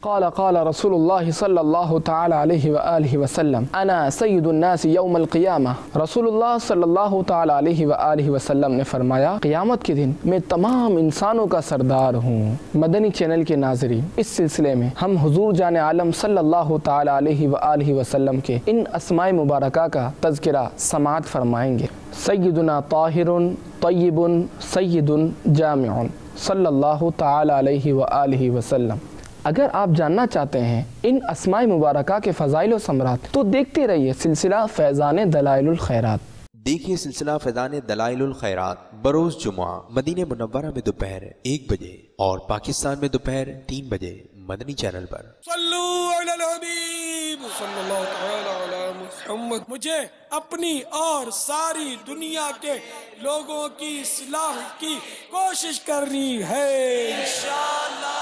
क़ाल रसूलुल्लाह सल्लल्लाहु तआला अलैहि व आलिहि वसल्लम अना सय्यिदुन नास यौमल क़ियामा। रसूलुल्लाह सल्लल्लाहु तआला अलैहि व आलिहि वसल्लम ने फरमाया, क़ियामत के दिन मैं तमाम इंसानों का सरदार हूँ। मदनी चैनल के नाज़रीन, इस सिलसिले में हम हुज़ूर जान आलम सल्लल्लाहु तआला अलैहि व आलिहि वसल्लम के इन अस्माए मुबारका का तज़किरा समाअत फरमाएंगे। सय्यिदुना ताहिरुन तय्यिबुन सय्यिदुन जामिउन सल्लल्लाहु तआला अलैहि व आलिहि वसल्लम। अगर आप जानना चाहते हैं इन अस्माए मुबारका के फ़ज़ाइल व समरात तो देखते रहिए सिलसिला फैज़ान दलाइलुल खैरात। देखिए सिलसिला फैज़ान दलाइलुल खैरात बरोज़ जुमा मदीने मुनव्वरा में दोपहर 1 बजे और पाकिस्तान में दोपहर 3 बजे मदनी चैनल पर। सल्लू अलल हबीब सल्लल्लाहु तआला अला मुहम्मद। मुझे अपनी और सारी दुनिया के लोगों की इस्लाह की कोशिश करनी है इंशाअल्लाह।